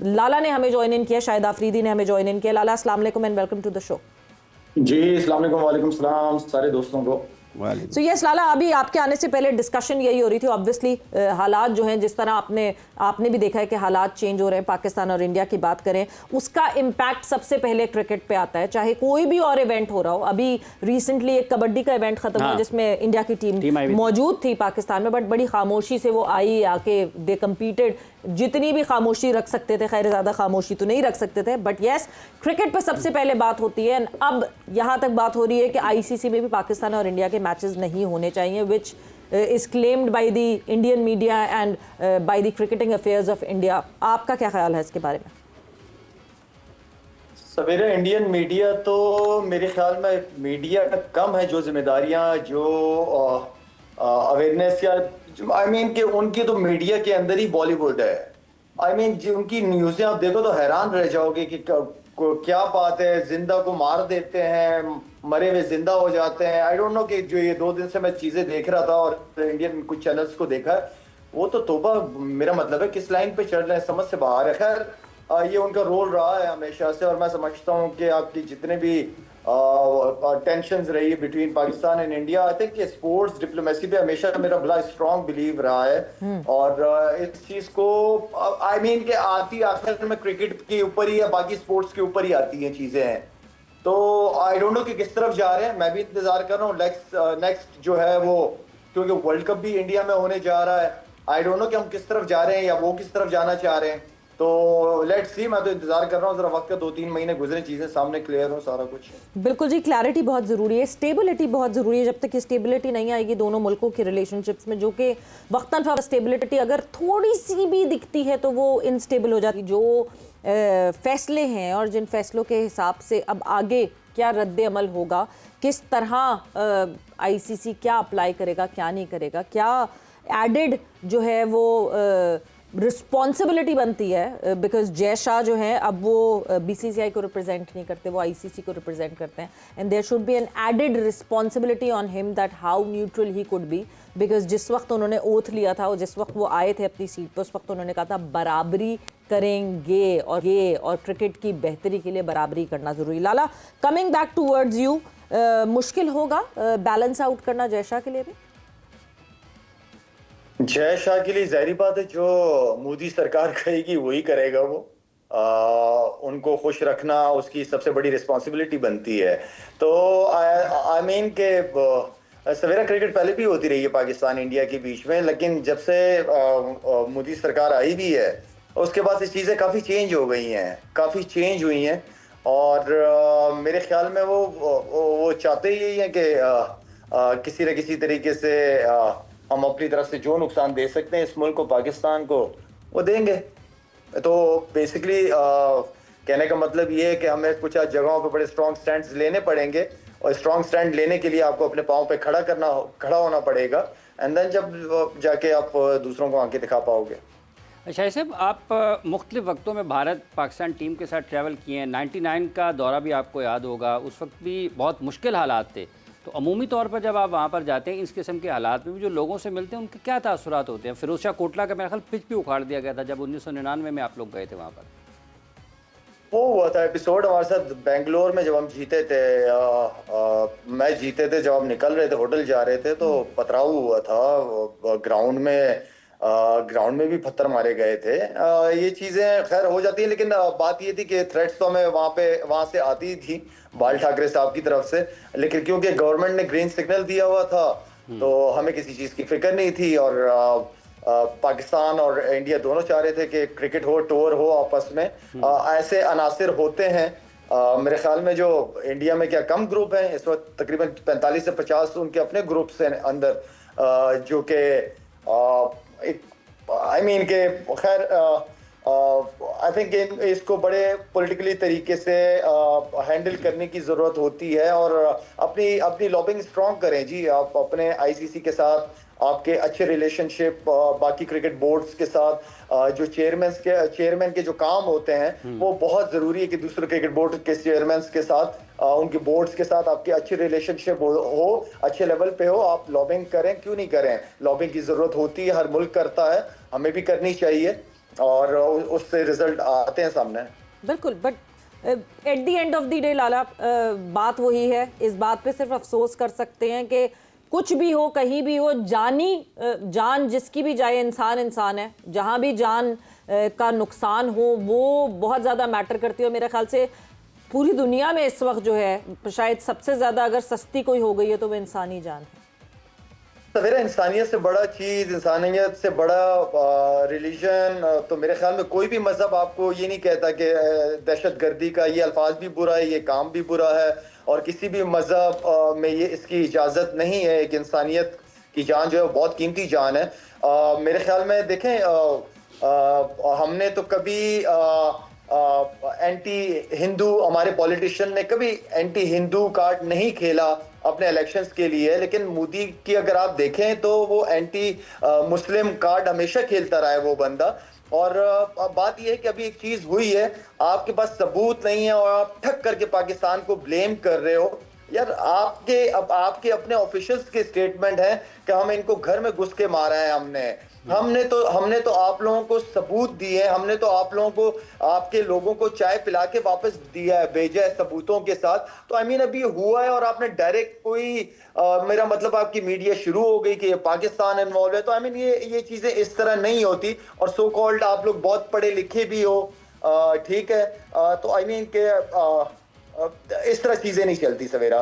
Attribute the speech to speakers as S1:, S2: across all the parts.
S1: लाला ने हमें join in किया, शाहिद आफरीदी ने हमें ज्वाइन इन किया। लाला, अस्सलाम वालेकुम and welcome to the show.
S2: जी अस्सलाम वालेकुम। वालेकुम सलाम सारे दोस्तों को।
S1: सो यस लाला, अभी आपके आने से पहले डिस्कशन यही हो रही थी। ऑब्वियसली हालात जो हैं, जिस तरह आपने भी देखा है कि हालात चेंज हो रहे हैं, पाकिस्तान और इंडिया की बात करें, उसका इम्पैक्ट सबसे पहले क्रिकेट पे आता है, चाहे कोई भी और इवेंट हो रहा हो। अभी रिसेंटली एक कबड्डी का इवेंट खत्म हुआ जिसमें इंडिया की टीम मौजूद थी पाकिस्तान में, बट बड़ी खामोशी से वो आई, आके दे कम्पीटेड। जितनी भी खामोशी रख सकते थे, खैर ज़्यादा खामोशी तो नहीं रख सकते थे, बट यस क्रिकेट पे सबसे पहले बात होती है। अब यहाँ तक बात हो रही है कि आईसीसी में भी पाकिस्तान और इंडिया के मैचेस नहीं होने चाहिए, which is claimed by the Indian media and by the cricketing affairs of India. आपका क्या ख्याल है इसके बारे में?
S2: सवेरे इंडियन मीडिया तो मेरे ख्याल में मीडिया का कम है, जो जिम्मेदारियां, जो अवेयरनेस या कि उनकी तो मीडिया के अंदर ही बॉलीवुड है। जो उनकी न्यूज़ें आप देखो तो हैरान रह जाओगे कि क्या बात है, जिंदा को मार देते हैं, मरे हुए जिंदा हो जाते हैं। आई डोंट नो कि जो ये 2 दिन से मैं चीजें देख रहा था और इंडियन कुछ चैनल्स को देखा, वो तो तोबा, मेरा मतलब है किस लाइन पे चल रहे हैं, समझ से बाहर है। खैर ये उनका रोल रहा है हमेशा से, और मैं समझता हूँ कि आपकी जितने भी टेंशंस रही है between Pakistan and India, I think sports diplomacy पे हमेशा मेरा बड़ा स्ट्रॉन्ग बिलीव रहा है। और इस चीज को कि आती आखिर में क्रिकेट के ऊपर ही या बाकी स्पोर्ट्स के ऊपर ही आती है चीजें हैं। तो आई डोंट नो कि किस तरफ जा रहे हैं। मैं भी इंतजार कर रहा हूँ नेक्स्ट जो है वो, क्योंकि वर्ल्ड कप भी इंडिया में होने जा रहा है। आई डोंट नो कि हम किस तरफ जा रहे हैं या वो किस तरफ जाना चाह रहे हैं। तो लेट्स सी, मैं तो इंतजार कर रहा हूँ, जरा वक्त का 2-3 महीने गुजरे, चीजें सामने क्लियर हो सारा कुछ।
S1: बिल्कुल जी, क्लैरिटी बहुत ज़रूरी है, स्टेबिलिटी बहुत ज़रूरी है। जब तक ये स्टेबिलिटी नहीं आएगी दोनों मुल्कों की रिलेशनशिप्स में, जो कि वक्तन फ़वक्त स्टेबिलिटी अगर थोड़ी सी भी दिखती है तो वो इनस्टेबल हो जाती है। जो फैसले हैं और जिन फैसलों के हिसाब से अब आगे क्या रद्द अमल होगा, किस तरह आईसीसी क्या अप्लाई करेगा, क्या नहीं करेगा, क्या एडेड जो है वो रिस्पॉन्सिबिलिटी बनती है। बिकॉज जय शाह जो है अब वो बीसीसीआई को रिप्रेजेंट नहीं करते, वो आईसीसी को रिप्रेजेंट करते हैं, and there should be an added responsibility on him that how neutral he could be. Because जिस वक्त उन्होंने ओथ लिया था और जिस वक्त वो आए थे अपनी सीट पर, उस वक्त उन्होंने कहा था बराबरी करेंगे और क्रिकेट की बेहतरी के लिए बराबरी करना ज़रूरी। लाला, कमिंग बैक टूवर्ड्स यू, मुश्किल होगा बैलेंस आउट करना जय शाह के लिए भी?
S2: जय शाह के लिए जाहिर बात है, जो मोदी सरकार कहेगी वही करेगा वो। उनको खुश रखना उसकी सबसे बड़ी रिस्पॉन्सिबिलिटी बनती है। तो आई मीन के सवेरा क्रिकेट पहले भी होती रही है पाकिस्तान इंडिया के बीच में, लेकिन जब से मोदी सरकार आई भी है उसके बाद से चीज़ें काफ़ी चेंज हो गई हैं, काफ़ी चेंज हुई हैं। और मेरे ख्याल में वो चाहते ही हैं कि किसी न किसी तरीके से हम अपनी तरफ से जो नुकसान दे सकते हैं इस मुल्क को, पाकिस्तान को, वो देंगे। तो बेसिकली कहने का मतलब ये है कि हमें कुछ जगहों पे बड़े स्ट्रॉन्ग स्टैंड्स लेने पड़ेंगे, और स्ट्रॉन्ग स्टैंड लेने के लिए आपको अपने पाँव पे खड़ा होना पड़ेगा, एंड देन जब जाके आप दूसरों को आंखें दिखा पाओगे।
S3: शाहिद साहब, आप मुख्तलिफ वक्तों में भारत पाकिस्तान टीम के साथ ट्रैवल किए हैं। 99 का दौरा भी आपको याद होगा, उस वक्त भी बहुत मुश्किल हालात थे। तो अमूमी तौर पर जब आप वहाँ पर जाते हैं इस किस्म के हालात में भी, जो लोगों से मिलते हैं उनके क्या तासुरात होते हैं? फिरोज शाह कोटला का मेरा ख्याल पिच भी उखाड़ दिया गया था जब 1999 में आप लोग गए थे वहाँ पर।
S2: वो हुआ था एपिसोड हमारे साथ बेंगलोर में, जब हम जीते थे, मैच जीते थे, जब हम निकल रहे थे, होटल जा रहे थे, तो पथराव हुआ था ग्राउंड में भी पत्थर मारे गए थे। ये चीजें खैर हो जाती है, लेकिन बात ये थी कि थ्रेट्स तो हमें वहां से आती थी बाल ठाकरे साहब की तरफ से, लेकिन क्योंकि गवर्नमेंट ने ग्रीन सिग्नल दिया हुआ था तो हमें किसी चीज की फिक्र नहीं थी। और पाकिस्तान और इंडिया दोनों चाह रहे थे कि क्रिकेट हो, टूर हो आपस में। ऐसे अनासिर होते हैं मेरे ख्याल में, जो इंडिया में क्या कम ग्रुप हैं इस वक्त, तकरीबन 45 से 50 उनके अपने ग्रुप से अंदर, जो कि के खैर आई थिंक इसको बड़े पॉलिटिकली तरीके से हैंडल करने की जरूरत होती है, और अपनी लॉबिंग स्ट्रॉन्ग करें जी। आप अपने आईसीसी के साथ आपके अच्छे रिलेशनशिप बाकी क्रिकेट बोर्ड्स के साथ, जो चेयरमैन के जो काम होते हैं वो बहुत जरूरी है कि दूसरे क्रिकेट बोर्ड के चेयरमैन के साथ, उनके बोर्ड्स के साथ आपके अच्छे रिलेशनशिप हो, अच्छे लेवल पे हो। आप लॉबिंग करें, क्यों नहीं करें, लॉबिंग की जरूरत होती है, हर मुल्क करता है, हमें भी करनी चाहिए। और उससे रिजल्ट आते हैं सामने।
S1: बिल्कुल, but at the end of the day Lala, बात वही है, इस बात पे सिर्फ अफसोस कर सकते हैं कि कुछ भी हो, कहीं भी हो, जान जिसकी भी जाए, इंसान इंसान है, जहाँ भी जान का नुकसान हो वो बहुत ज़्यादा मैटर करती है। और मेरे ख्याल से पूरी दुनिया में इस वक्त जो है शायद सबसे ज़्यादा अगर सस्ती कोई हो गई है तो वो इंसानी जान है।
S2: सवेरा इंसानियत से बड़ा चीज़, इंसानियत से बड़ा रिलीजन, तो मेरे ख्याल में कोई भी मज़हब आपको ये नहीं कहता कि दहशतगर्दी का ये अल्फाज भी बुरा है, ये काम भी बुरा है, और किसी भी मज़हब में ये इसकी इजाज़त नहीं है। एक इंसानियत की जान जो है बहुत कीमती जान है। मेरे ख्याल में देखें, हमने तो कभी एंटी हिंदू, हमारे पॉलिटिशियन ने कभी एंटी हिंदू कार्ड नहीं खेला अपने इलेक्शंस के लिए, लेकिन मोदी की अगर आप देखें तो वो एंटी मुस्लिम कार्ड हमेशा खेलता रहा है वो बंदा। और बात यह है कि अभी एक चीज हुई है, आपके पास सबूत नहीं है और आप ठक करके पाकिस्तान को ब्लेम कर रहे हो। यार आपके अपने ऑफिशियल्स के स्टेटमेंट है कि हम इनको घर में घुस के मारा है, हमने तो आप लोगों को सबूत दिए, हमने तो आप लोगों को, आपके लोगों को चाय पिला के वापस दिया है, भेजा है सबूतों के साथ। तो आई मीन अभी हुआ है और आपने डायरेक्ट कोई मेरा मतलब आपकी मीडिया शुरू हो गई कि पाकिस्तान इन्वॉल्व है। तो आई मीन ये चीजें इस तरह नहीं होती। और सो कॉल्ड आप लोग बहुत पढ़े लिखे भी हो, ठीक है, तो आई मीन के इस तरह चीजें नहीं चलती सवेरा।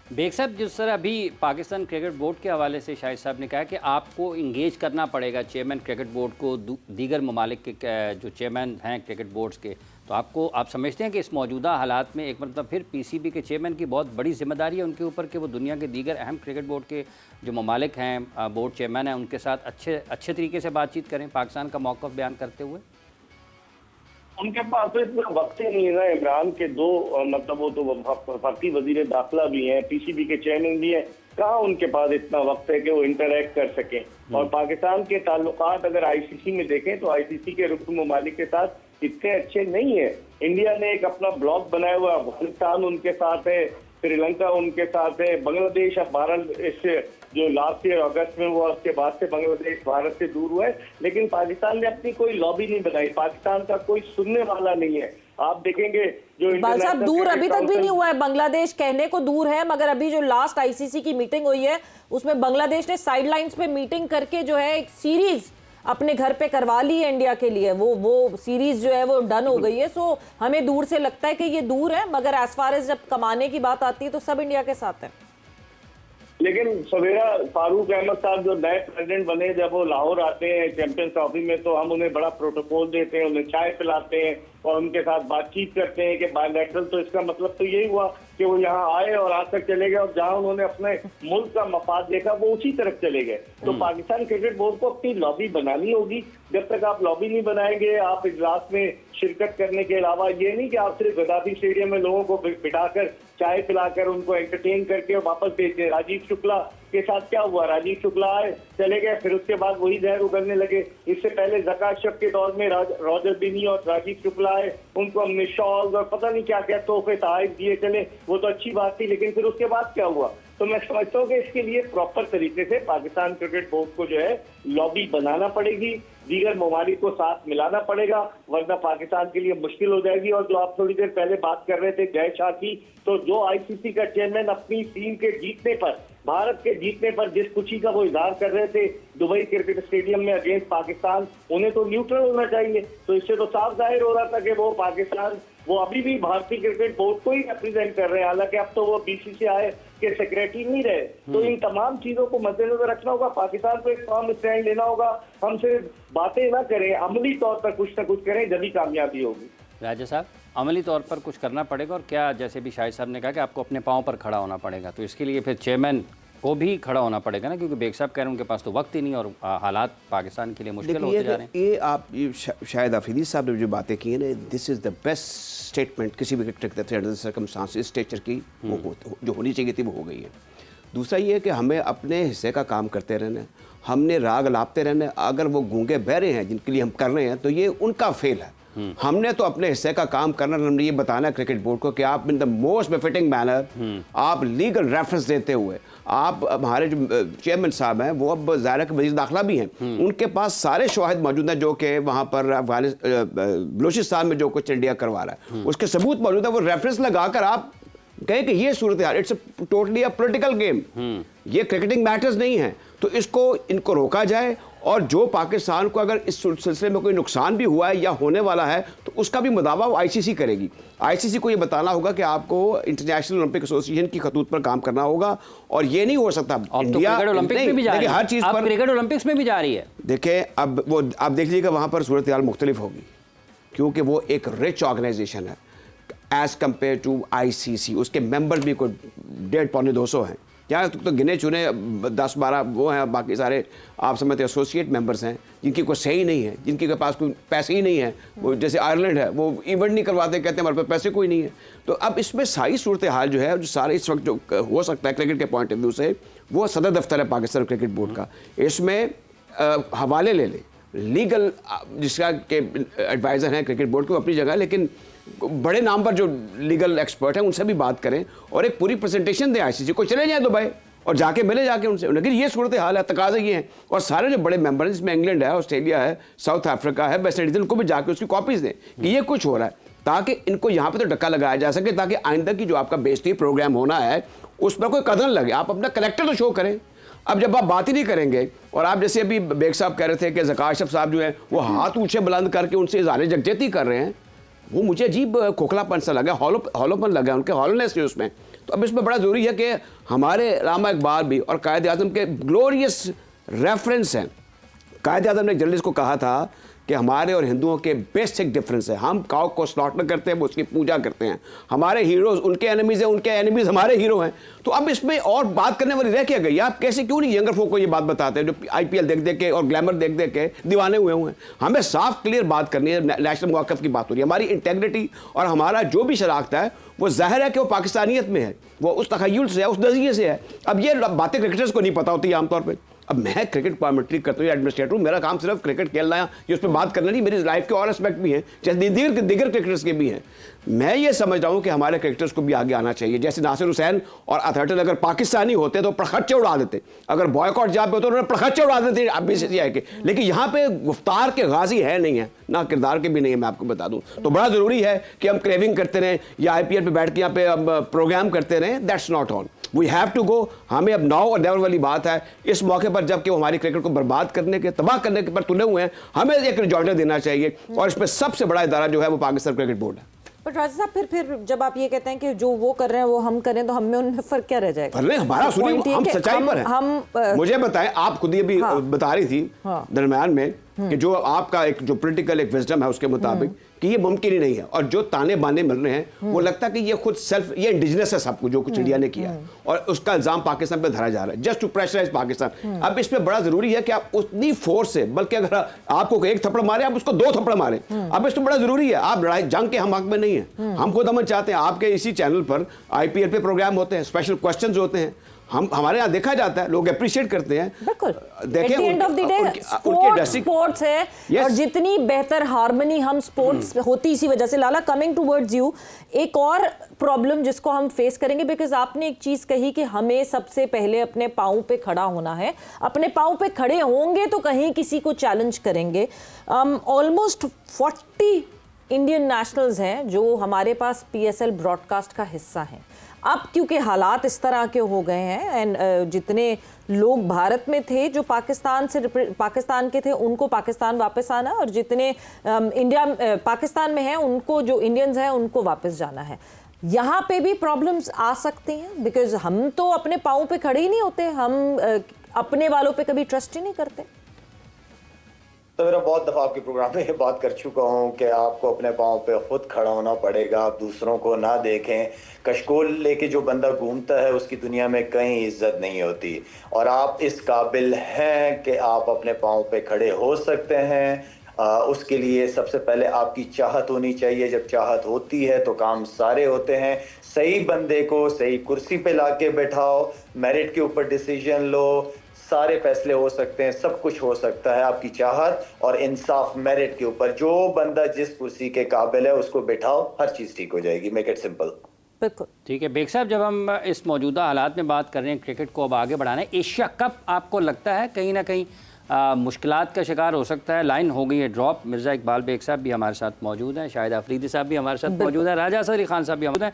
S3: बेग साहब, जिस तरह अभी पाकिस्तान क्रिकेट बोर्ड के हवाले से शाहिद साहब ने कहा कि आपको इंगेज करना पड़ेगा चेयरमैन क्रिकेट बोर्ड को, दीगर ममालिक के जो चेयरमैन हैं क्रिकेट बोर्ड्स के, तो आप समझते हैं कि इस मौजूदा हालात में एक मतलब फिर पीसीबी के चेयरमैन की बहुत बड़ी जिम्मेदारी है उनके ऊपर कि वो दुनिया के दीगर अहम क्रिकेट बोर्ड के जो ममालिक हैं, बोर्ड चेयरमैन हैं, उनके साथ अच्छे तरीके से बातचीत करें पाकिस्तान का मौक़िफ़ बयान करते हुए?
S4: उनके पास तो इतना वक्त ही नहीं है ना। इमरान के दो मतलब वो तो वफाकी वजीर दाखिला भी हैं, पीसीबी के चेयरमैन भी हैं, कहाँ उनके पास इतना वक्त है कि वो इंटरेक्ट कर सकें। और पाकिस्तान के ताल्लुकात अगर आईसीसी में देखें तो आईसीसी के रुकन ममालिक के साथ इतने अच्छे नहीं है। इंडिया ने एक अपना ब्लॉक बनाया हुआ, अफगानिस्तान उनके साथ है, श्रीलंका उनके साथ है, बांग्लादेश अब भारत इससे जो लास्ट ईयर अगस्त में हुआ उसके बाद से बांग्लादेश भारत से दूर हुआ है। लेकिन पाकिस्तान ने अपनी कोई लॉबी नहीं बनाई, पाकिस्तान का कोई सुनने वाला नहीं है। आप देखेंगे जो
S1: इकबाल साहब दूर अभी तक भी नहीं हुआ है, बांग्लादेश कहने को दूर है, मगर अभी जो लास्ट आईसीसी की मीटिंग हुई है उसमें बांग्लादेश ने साइडलाइंस पे मीटिंग करके जो है एक सीरीज अपने घर पे करवा ली है इंडिया के लिए। वो सीरीज जो है वो डन हो गई है। सो हमें दूर से लगता है कि ये दूर है, मगर एज फार एज जब कमाने की बात आती है तो सब इंडिया के साथ है।
S4: लेकिन सवेरा फारूक अहमद साहब जो नए प्रेसिडेंट बने, जब वो लाहौर आते हैं चैंपियंस ट्रॉफी में तो हम उन्हें बड़ा प्रोटोकॉल देते हैं, उन्हें चाय पिलाते हैं और उनके साथ बातचीत करते हैं कि बायलैटरल। तो इसका मतलब तो यही हुआ कि वो यहाँ आए और आज तक चले गए, और जहाँ उन्होंने अपने मुल्क का मफाद देखा वो उसी तरफ चले गए। तो पाकिस्तान क्रिकेट बोर्ड को अपनी लॉबी बनानी होगी। जब तक आप लॉबी नहीं बनाएंगे, आप इजलास में शिरकत करने के अलावा ये नहीं कि आप सिर्फ गद्दाफी स्टेडियम में लोगों को बिठाकर चाय पिलाकर उनको एंटरटेन करके वापस भेज दें। राजीव शुक्ला के साथ क्या हुआ, राजीव शुक्ला आए चले गए, फिर उसके बाद वही जहर उगलने लगे। इससे पहले ज़का अशरफ के दौर में रॉजर बिनी और राजीव शुक्ला आए, उनको हमने शॉल और पता नहीं क्या क्या तोहफे तोहफे दिए चले, वो तो अच्छी बात थी। लेकिन फिर उसके बाद क्या हुआ? तो मैं समझता हूँ कि इसके लिए प्रॉपर तरीके से पाकिस्तान क्रिकेट बोर्ड को जो है लॉबी बनाना पड़ेगी, दीगर ममालिक को साथ मिलाना पड़ेगा, वरना पाकिस्तान के लिए मुश्किल हो जाएगी। और जो आप थोड़ी देर पहले बात कर रहे थे जय शाह की, तो जो आईसीसी का चेयरमैन अपनी टीम के जीतने पर, भारत के जीतने पर जिस खुशी का वो इजहार कर रहे थे दुबई क्रिकेट स्टेडियम में अगेंस्ट पाकिस्तान, उन्हें तो न्यूट्रल होना चाहिए। तो इससे तो साफ जाहिर हो रहा था कि वो पाकिस्तान, वो अभी भी भारतीय क्रिकेट बोर्ड को ही रिप्रेजेंट कर रहे हैं, हालांकि अब तो वो बीसीसीआई के सेक्रेटरी नहीं रहे। तो इन तमाम चीजों को मद्देनजर रखना होगा, पाकिस्तान को एक फर्म स्टैंड लेना होगा। हम सिर्फ बातें ना करें, अमली तौर पर कुछ ना कुछ करें, जब कामयाबी होगी।
S3: राजा साहब, अमली तौर पर कुछ करना पड़ेगा, और क्या जैसे भी शाहिद साहब ने कहा कि आपको अपने पाँव पर खड़ा होना पड़ेगा, तो इसके लिए फिर चेयरमैन को भी खड़ा होना पड़ेगा ना, क्योंकि बेग साहब कह रहे हैं उनके पास तो वक्त ही नहीं और हालात पाकिस्तान के लिए मुश्किल होते जा रहे हैं।
S5: ये शायद आफरीदी साहब ने जो बातें की हैं ना, this is the best statement किसी भी सर्कमस्टांस इस स्टेचर की जो होनी चाहिए थी वो हो गई है। दूसरा ये है कि हमें अपने हिस्से का काम करते रहना, हमने राग लापते रहना। अगर वो गूंगे बहरे हैं जिनके लिए हम कर रहे हैं तो ये उनका फेल है, हमने तो अपने हिस्से का काम करना, हमने ये बताना क्रिकेट बोर्ड को कि आप in the most befitting manner आप लीगल रेफरेंस देते हुए, आप हमारे जो चेयरमैन साहब हैं वो अब ज़ाहिर वज़ीर दाखिला भी हैं, उनके पास सारे शवाहिद मौजूद हैं जो कि वहाँ पर बलूचिस्तान में जो कुछ इंडिया करवा रहा है उसके सबूत मौजूद है। वो रेफरेंस लगाकर आप कहें कि ये सूरत हाल, it's totally a political game, ये क्रिकेटिंग मैटर्स नहीं है। तो इनको रोका जाए और जो पाकिस्तान को अगर इस सिलसिले में कोई नुकसान भी हुआ है या होने वाला है तो उसका भी मुदावा वो आईसीसी करेगी। आईसीसी को ये बताना होगा कि आपको इंटरनेशनल ओलंपिक एसोसिएशन की खतूत पर काम करना होगा और ये नहीं हो सकता
S3: इंडिया क्रिकेट ओलंपिक्स में भी जा रही है,
S5: हर चीज पर
S3: क्रिकेट ओलंपिक्स में भी जा रही है।
S5: देखिए अब वो आप देख लीजिएगा वहाँ पर सूरत हाल मुख्तलिफ होगी क्योंकि वो एक रिच ऑर्गेनाइजेशन है एज कम्पेयर टू आईसीसी। उसके मेंबर्स भी कोई 150-200 हैं, यहाँ तो गिने चुने 10-12 वो हैं, बाकी सारे आप समझते हैं एसोसिएट मेंबर्स हैं जिनकी कोई सही नहीं है, जिनके पास कोई पैसे ही नहीं है। वो जैसे आयरलैंड है वो इवेंट नहीं करवाते, कहते हैं हमारे पास पैसे कोई नहीं है। तो अब इसमें सारी सूरत हाल जो है जो सारे इस वक्त जो हो सकता है क्रिकेट के पॉइंट ऑफ व्यू से, वो सदर दफ्तर है पाकिस्तान क्रिकेट बोर्ड का, इसमें हवाले ले लें लीगल जिसका के एडवाइज़र हैं क्रिकेट बोर्ड को अपनी जगह, लेकिन बड़े नाम पर जो लीगल एक्सपर्ट हैं उनसे भी बात करें और एक पूरी प्रेजेंटेशन दें आईसीसी को, चले जाएं दुबई और जाके मिले जाके उनसे। लेकिन ये सूरत हाल है, तकाज़े ये हैं और सारे जो बड़े मेंबर हैं जिसमें इंग्लैंड है, ऑस्ट्रेलिया है, साउथ अफ्रीका है, वेस्ट इंडीज़, उनको भी जाके उसकी कॉपीज़ दें कि ये कुछ हो रहा है, ताकि इनको यहाँ पे तो धक्का लगाया जा सके, ताकि आइंदा की जो आपका बेइज्जती प्रोग्राम होना है उस पर कोई कदर लगे। आप अपना कलेक्टर तो शो करें। अब जब आप बात ही नहीं करेंगे और आप जैसे अभी बेग साहब कह रहे थे कि ज़का अशरफ साहब जो है वो हाथ ऊंचे बुलंद करके उनसे इज़हार यकजहती कर रहे हैं, वो मुझे अजीब खोखलापन सा लगा, हॉलोपन लगा, उनके हॉलोनेस है उसमें। तो अब इसमें बड़ा ज़रूरी है कि हमारे रामा इकबाल भी और कायद आज़म के ग्लोरियस रेफरेंस हैं। कायद आज़म ने एक जर्नलिस्ट को कहा था कि हमारे और हिंदुओं के बेसिक डिफरेंस है, हम काउ को स्लॉटर करते हैं, वो उसकी पूजा करते हैं। हमारे हीरोज़ उनके एनिमीज़ हैं, उनके एनिमीज़ हमारे हीरो हैं। तो अब इसमें और बात करने वाली रह क्या गई? आप कैसे क्यों नहीं यंगर फोक को ये बात बताते हैं जो आईपीएल देख देख के और ग्लैमर देख देख के दीवाने हुए हैं? हमें साफ क्लियर बात करनी है, नेशनल मौक़िफ़ की बात हो रही है। हमारी इंटेग्रिटी और हमारा जो भी शनाख्त है वो ज़ाहिर है कि वो पाकिस्तानियत में है, वो उस तख़य्युल से है, उस नज़रिए से है। अब ये बातें क्रिकेटर्स को नहीं पता होती आमतौर पर। अब मैं क्रिकेट कमेंट्री करता हूँ, एडमिनिस्ट्रेटर हूँ, मेरा काम सिर्फ क्रिकेट खेलना है, ये उस पर बात करना नहीं। मेरी लाइफ के और एस्पेक्ट भी हैं, जैसे दीगर क्रिकेटर्स के भी हैं। मैं ये समझ रहा हूँ कि हमारे क्रिकेटर्स को भी आगे आना चाहिए। जैसे नासिर हुसैन और अथॉरिटी अगर पाकिस्तानी होते तो प्रखच्चे उड़ा देते, अगर बॉयकॉट जहाँ पे होते उन्होंने प्रखच्चे उड़ा देते बीसीसीआई के। लेकिन यहाँ पे गुफ्तार के गाजी है नहीं है, ना किरदार के भी नहीं है, मैं आपको बता दूँ। तो बड़ा ज़रूरी है कि हम क्रेविंग करते रहें या आईपीएल पे बैठ के यहाँ पे हम प्रोग्राम करते रहें। That's not on, we have to go. हमें अब नाउ और नेवर वाली बात है। इस मौके पर जबकि वो हमारी क्रिकेट को बर्बाद करने के, तबाह करने के पर तुले हुए हैं, हमें एक रिजॉर्डर देना चाहिए और इसमें सबसे बड़ा इदारा जो है वो पाकिस्तान क्रिकेट बोर्ड है।
S1: बट राजा साहब फिर जब आप ये कहते हैं कि जो वो कर रहे हैं वो हम करें, तो हमें उनमें फर्क क्या रह जाएगा?
S5: नहीं, हमारा सुनिए, हम सच्चाई पर हैं। मुझे बताएं, आप खुद ये भी बता रही थी दरमियान में कि जो आपका एक जो पॉलिटिकल एक विजडम है उसके मुताबिक कि ये मुमकिन ही नहीं है, और जो ताने बाने मिल रहे हैं वो लगता है कि ये खुद सेल्फ, ये इंडिजिनस है सब कुछ जो कुछ इंडिया ने किया है, और उसका इल्जाम पाकिस्तान पे धरा जा रहा है जस्ट टू प्रेशराइज पाकिस्तान। अब इसमें बड़ा जरूरी है कि आप उतनी फोर्स से, बल्कि अगर आपको एक थप्पड़ मारे आप उसको 2 थप्पड़ मारे। अब इसमें बड़ा जरूरी है, आप लड़ाई जंग के हम हक में नहीं है। हम खुद अमन चाहते हैं। आपके इसी चैनल पर आईपीएल पे प्रोग्राम होते हैं, स्पेशल क्वेश्चंस होते हैं, हमारे यहाँ देखा जाता है, लोग अप्रिशिएट करते हैं।
S1: बिल्कुल,
S5: देखिए
S1: and of the day sports है।
S5: Yes.
S1: और जितनी बेहतर हार्मनी हम स्पोर्ट्स होती इसी वजह से। लाला, कमिंग टुवर्ड्स यू, एक और प्रॉब्लम जिसको हम फेस करेंगे, बिकॉज आपने एक चीज कही कि हमें सबसे पहले अपने पाँव पे खड़ा होना है। अपने पाँव पे खड़े होंगे तो कहीं किसी को चैलेंज करेंगे। ऑलमोस्ट 40 इंडियन नेशनल्स हैं जो हमारे पास पीएसएल ब्रॉडकास्ट का हिस्सा हैं। अब क्योंकि हालात इस तरह के हो गए हैं, एंड जितने लोग भारत में थे जो पाकिस्तान के थे उनको पाकिस्तान वापस आना, और जितने पाकिस्तान में हैं उनको, जो इंडियंस हैं उनको वापस जाना है। यहाँ पे भी प्रॉब्लम्स आ सकती हैं, बिकॉज हम तो अपने पाँव पे खड़े ही नहीं होते, हम अपने वालों पे कभी ट्रस्ट ही नहीं करते।
S2: तो मेरा बहुत दफा आपके प्रोग्राम में ये बात कर चुका हूँ कि आपको अपने पाँव पे खुद खड़ा होना पड़ेगा, आप दूसरों को ना देखें। कशकोल लेके जो बंदा घूमता है उसकी दुनिया में कहीं इज्जत नहीं होती, और आप इस काबिल हैं कि आप अपने पाँव पे खड़े हो सकते हैं। उसके लिए सबसे पहले आपकी चाहत होनी चाहिए। जब चाहत होती है तो काम सारे होते हैं। सही बंदे को सही कुर्सी पे लाके बैठाओ, मेरिट के ऊपर डिसीजन लो, सारे फैसले हो सकते हैं, सब कुछ हो सकता है। आपकी चाहत और इंसाफ, मेरिट के ऊपर जो बंदा जिस कुर्सी के काबिल है उसको बिठाओ, हर चीज ठीक हो जाएगी। Make it simple.
S1: बिल्कुल
S3: ठीक है बेग साहब, जब हम इस मौजूदा हालात में बात कर रहे हैं क्रिकेट को अब आगे बढ़ाना है, एशिया कप आपको लगता है कहीं ना कहीं मुश्किलात का शिकार हो सकता है? लाइन हो गई है ड्रॉप। मिर्ज़ा इकबाल बेग साहब भी हमारे साथ मौजूद हैं, शाहिद अफरीदी साहब भी हमारे साथ मौजूद हैं, राजा असद अली खान साहब भी मौजूद हैं।